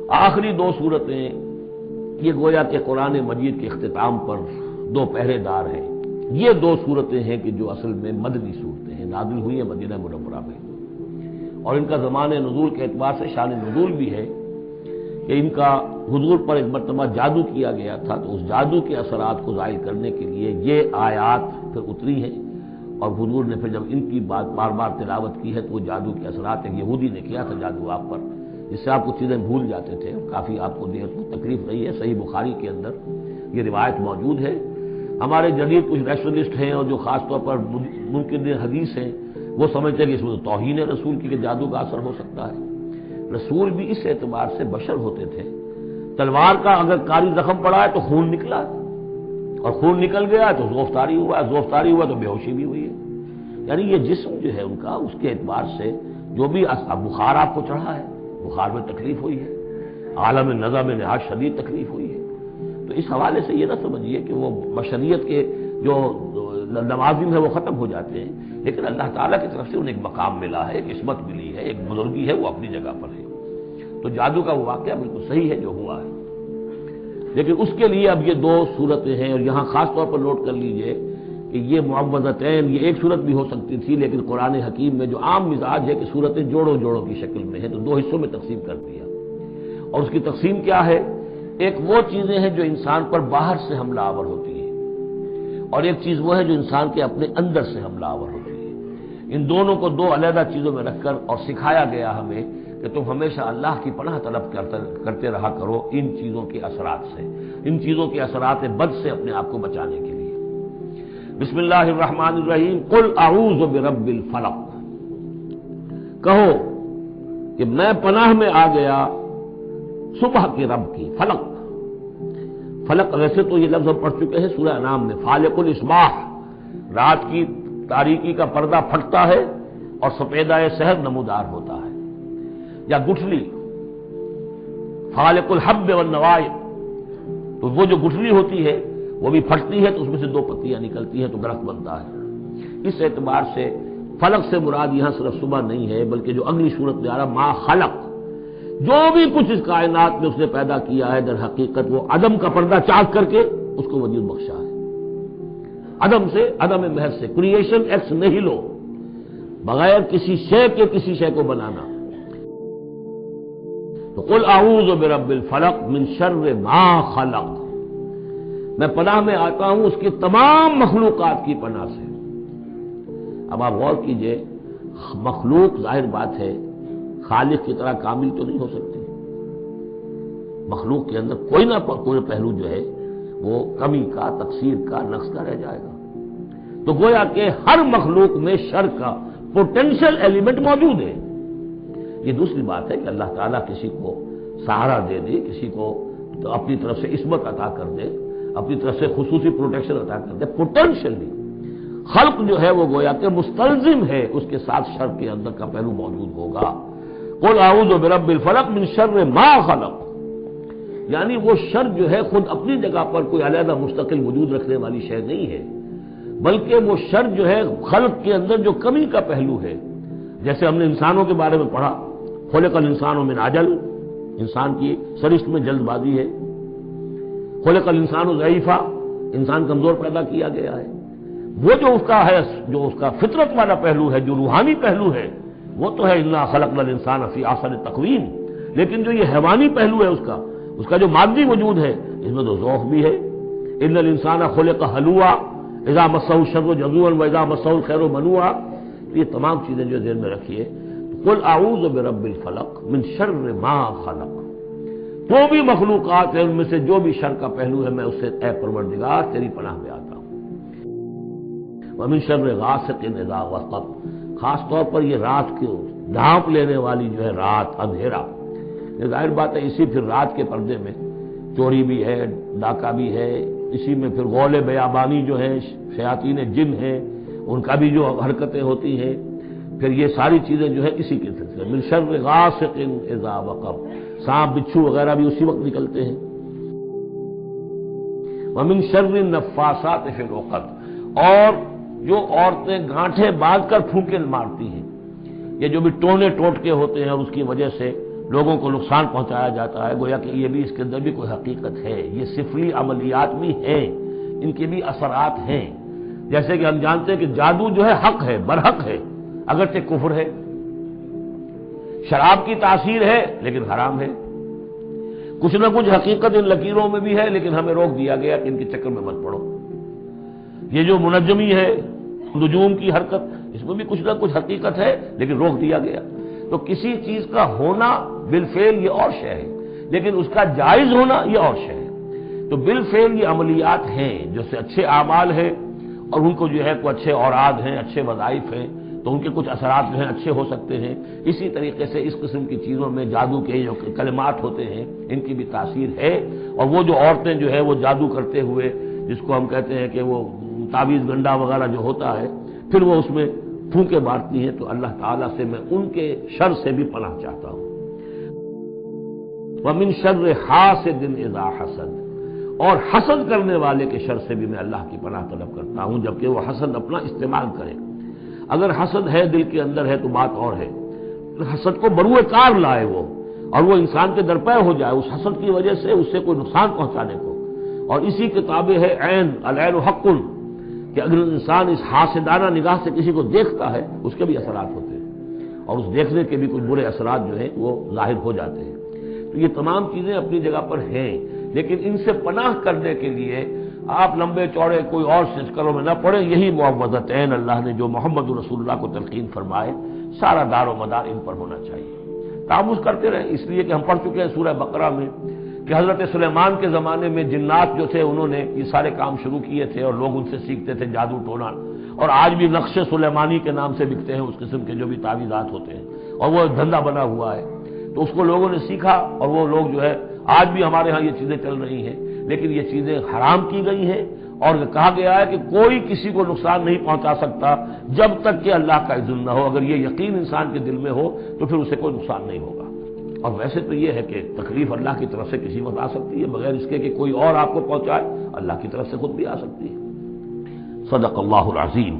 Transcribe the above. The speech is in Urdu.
آخری دو صورتیں یہ گویا کہ قرآن مجید کے اختتام پر دو پہرے دار ہیں۔ یہ دو صورتیں ہیں کہ جو اصل میں مدنی صورتیں ہیں، نازل ہوئی ہیں مدینہ منورہ میں، اور ان کا زمان نزول کے اعتبار سے شان نزول بھی ہے کہ ان کا حضور پر ایک مرتبہ جادو کیا گیا تھا، تو اس جادو کے اثرات کو زائل کرنے کے لیے یہ آیات پھر اتری ہیں، اور حضور نے پھر جب ان کی بات بار بار تلاوت کی ہے تو وہ جادو کے اثرات، ایک یہودی نے کیا تھا جادو آپ پر، جس سے آپ کچھ چیزیں بھول جاتے تھے، کافی آپ کو دیر کو تکلیف رہی ہے۔ صحیح بخاری کے اندر یہ روایت موجود ہے۔ ہمارے جدید کچھ ریشنلسٹ ہیں اور جو خاص طور پر منکر حدیث ہیں، وہ سمجھتے ہیں کہ اس میں تو توہین رسول کی کہ جادو کا اثر ہو سکتا ہے۔ رسول بھی اس اعتبار سے بشر ہوتے تھے، تلوار کا اگر کاری زخم پڑا ہے تو خون نکلا ہے، اور خون نکل گیا تو زوفتاری ہوا ہے، زوفتاری ہوا تو بے ہوشی بھی ہوئی ہے۔ یعنی یہ جسم جو ہے ان کا، اس کے اعتبار سے جو بھی بخار آپ کو چڑھا ہے، بخار میں تکلیف ہوئی ہے، عالم نزع میں نہایت شدید تکلیف ہوئی ہے، تو اس حوالے سے یہ نہ سمجھیے کہ وہ بشریت کے جو لوازم ہے وہ ختم ہو جاتے ہیں، لیکن اللہ تعالیٰ کی طرف سے انہیں ایک مقام ملا ہے، ایک عصمت ملی ہے، ایک بزرگی ہے، وہ اپنی جگہ پر ہے۔ تو جادو کا وہ واقعہ بالکل صحیح ہے جو ہوا ہے، لیکن اس کے لیے اب یہ دو صورتیں ہیں، اور یہاں خاص طور پر نوٹ کر لیجئے کہ یہ معوذتین، یہ ایک صورت بھی ہو سکتی تھی، لیکن قرآن حکیم میں جو عام مزاج ہے کہ صورتیں جوڑوں جوڑوں کی شکل میں ہے، تو دو حصوں میں تقسیم کر دیا۔ اور اس کی تقسیم کیا ہے؟ ایک وہ چیزیں ہیں جو انسان پر باہر سے حملہ آور ہوتی ہیں، اور ایک چیز وہ ہے جو انسان کے اپنے اندر سے حملہ آور ہوتی ہے۔ ان دونوں کو دو علیحدہ چیزوں میں رکھ کر اور سکھایا گیا ہمیں کہ تم ہمیشہ اللہ کی پناہ طلب کرتے رہا کرو ان چیزوں کے اثرات سے، ان چیزوں کے اثرات بد سے اپنے آپ کو بچانے کے لیے۔ بسم اللہ الرحمن الرحیم، قل اعوذ برب الفلق، کہو کہ میں پناہ میں آ گیا صبح کے رب کی۔ فلق، فلق ویسے تو یہ لفظ ہم پڑھ چکے ہیں سورہ انعام میں، فالق الاصباح، رات کی تاریکی کا پردہ پھٹتا ہے اور سپیدہ سحر نمودار ہوتا ہے، یا گٹھلی، فالق الحب والنوائے، تو وہ جو گٹھلی ہوتی ہے وہ بھی پھٹتی ہے تو اس میں سے دو پتیاں نکلتی ہیں تو درخت بنتا ہے۔ اس اعتبار سے فلق سے مراد یہاں صرف صبح نہیں ہے، بلکہ جو اگلی صورت میں آ رہا ما خلق، جو بھی کچھ اس کائنات میں اس نے پیدا کیا ہے در حقیقت وہ عدم کا پردہ چاک کر کے اس کو وجود بخشا ہے، عدم سے، عدم محض سے، کریشن ایکس نہیلو، بغیر کسی شے کے کسی شے کو بنانا۔ تو قل اعوذ برب الفلق من شر ما خلق، میں پناہ میں آتا ہوں اس کی تمام مخلوقات کی پناہ سے۔ اب آپ غور کیجئے، مخلوق ظاہر بات ہے خالق کی طرح کامل تو نہیں ہو سکتی، مخلوق کے اندر کوئی نہ کوئی پہلو جو ہے وہ کمی کا، تقصیر کا، نقص کا رہ جائے گا۔ تو گویا کہ ہر مخلوق میں شر کا پوٹینشیل ایلیمنٹ موجود ہے۔ یہ دوسری بات ہے کہ اللہ تعالیٰ کسی کو سہارا دے دے، کسی کو تو اپنی طرف سے عصمت عطا کر دے، اپنی طرف سے خصوصی پروٹیکشن عطا کر دے، پوٹینشیلی خلق جو ہے وہ گویا کہ مستلزم ہے اس کے ساتھ شر کے اندر کا پہلو موجود ہوگا۔ قل اعوذ برب الفلق من شر ما خلق، یعنی وہ شر جو ہے خود اپنی جگہ پر کوئی علیحدہ مستقل وجود رکھنے والی شے نہیں ہے، بلکہ وہ شر جو ہے خلق کے اندر جو کمی کا پہلو ہے، جیسے ہم نے انسانوں کے بارے میں پڑھا، خلق الانسان من عجل، انسان کی سرشت میں جلد بازی ہے، خلق الانسان ضعیفا، انسان کمزور پیدا کیا گیا ہے۔ وہ جو اس کا ہے، جو اس کا فطرت والا پہلو ہے، جو روحانی پہلو ہے، وہ تو ہے انا خلقنا الانسان فی احسن تقویم، لیکن جو یہ حیوانی پہلو ہے اس کا جو مادی وجود ہے، اس میں تو ذوق بھی ہے۔ ان الانسان خلق ہلوعا اذا مسہ الشر جزوعا واذا مسہ الخیر منوعا، یہ تمام چیزیں جو ذہن میں رکھیے۔ قل اعوذ برب الفلق من شر ما خلق، جو بھی مخلوقات ہیں ان میں سے جو بھی شر کا پہلو ہے میں اس سے اے پروردگار تیری پناہ میں آتا ہوں۔ ومن شر غاسق اذا وقب، خاص طور پر یہ رات کی ڈھانپ لینے والی جو ہے رات، اندھیرا، یہ ظاہر بات ہے اسی پھر رات کے پردے میں چوری بھی ہے، ڈاکہ بھی ہے، اسی میں پھر غول بیابانی جو ہے، شیاطین جن ہیں ان کا بھی جو حرکتیں ہوتی ہیں، پھر یہ ساری چیزیں جو ہے اسی کے سلسلے من شر غاسق اذا وقب، سانپ بچھو وغیرہ بھی اسی وقت نکلتے ہیں۔ ومن شر النفاثات فی العقد، اور جو عورتیں گانٹھیں باندھ کر پھونکے مارتی ہیں، یہ جو بھی ٹونے ٹوٹکے ہوتے ہیں اور اس کی وجہ سے لوگوں کو نقصان پہنچایا جاتا ہے، گویا کہ یہ بھی اس کے اندر بھی کوئی حقیقت ہے، یہ سفلی عملیات بھی ہیں، ان کے بھی اثرات ہیں۔ جیسے کہ ہم جانتے ہیں کہ جادو جو ہے حق ہے، برحق ہے، اگرچہ کفر ہے۔ شراب کی تاثیر ہے لیکن حرام ہے۔ کچھ نہ کچھ حقیقت ان لکیروں میں بھی ہے، لیکن ہمیں روک دیا گیا کہ ان کے چکر میں مت پڑو۔ یہ جو منجمی ہے، نجوم کی حرکت، اس میں بھی کچھ نہ کچھ حقیقت ہے لیکن روک دیا گیا۔ تو کسی چیز کا ہونا بالفعل یہ اور شے ہے، لیکن اس کا جائز ہونا یہ اور شے ہے۔ تو بالفعل یہ عملیات ہیں جو سے اچھے اعمال ہیں، اور ان کو جو ہے کوئی اچھے اوراد ہیں، اچھے وظائف ہیں، تو ان کے کچھ اثرات جو ہیں اچھے ہو سکتے ہیں۔ اسی طریقے سے اس قسم کی چیزوں میں جادو کے جو کلمات ہوتے ہیں ان کی بھی تاثیر ہے۔ اور وہ جو عورتیں جو ہے وہ جادو کرتے ہوئے، جس کو ہم کہتے ہیں کہ وہ تعویذ گنڈا وغیرہ جو ہوتا ہے، پھر وہ اس میں پھونکے مارتی ہیں، تو اللہ تعالیٰ سے میں ان کے شر سے بھی پناہ چاہتا ہوں۔ وَمِن شَرِّ حَاسِدٍ إِذَا حَسَدَ، اور حسد کرنے والے کے شر سے بھی میں اللہ کی پناہ طلب کرتا ہوں، جبکہ وہ حسد اپنا استعمال کرے۔ اگر حسد ہے دل کے اندر ہے تو بات اور ہے، حسد کو بروئے کار لائے وہ، اور وہ انسان کے درپے ہو جائے اس حسد کی وجہ سے اسے کوئی نقصان پہنچانے کو۔ اور اسی کتابیں ہے عین، العین حق، کہ اگر انسان اس حاسدانہ نگاہ سے کسی کو دیکھتا ہے اس کے بھی اثرات ہوتے ہیں، اور اس دیکھنے کے بھی کچھ برے اثرات جو ہیں وہ ظاہر ہو جاتے ہیں۔ تو یہ تمام چیزیں اپنی جگہ پر ہیں، لیکن ان سے پناہ کرنے کے لیے آپ لمبے چوڑے کوئی اور سچکروں میں نہ پڑے۔ یہی معوذتین اللہ نے جو محمد رسول اللہ کو تلقین فرمائے، سارا دار و مدار ان پر ہونا چاہیے۔ تعوذ کرتے رہیں، اس لیے کہ ہم پڑھ چکے ہیں سورہ بقرہ میں کہ حضرت سلیمان کے زمانے میں جنات جو تھے انہوں نے یہ سارے کام شروع کیے تھے، اور لوگ ان سے سیکھتے تھے جادو ٹونا، اور آج بھی نقش سلیمانی کے نام سے بکتے ہیں اس قسم کے جو بھی تعویذات ہوتے ہیں، اور وہ دھندا بنا ہوا ہے۔ تو اس کو لوگوں نے سیکھا، اور وہ لوگ جو ہے آج بھی ہمارے ہاں یہ چیزیں چل رہی ہیں، لیکن یہ چیزیں حرام کی گئی ہیں، اور کہا گیا ہے کہ کوئی کسی کو نقصان نہیں پہنچا سکتا جب تک کہ اللہ کا اذن نہ ہو۔ اگر یہ یقین انسان کے دل میں ہو تو پھر اسے کوئی نقصان نہیں ہوگا۔ اور ویسے تو یہ ہے کہ تکلیف اللہ کی طرف سے کسی وقت آ سکتی ہے، بغیر اس کے کہ کوئی اور آپ کو پہنچائے، اللہ کی طرف سے خود بھی آ سکتی ہے۔ صدق اللہ العظیم۔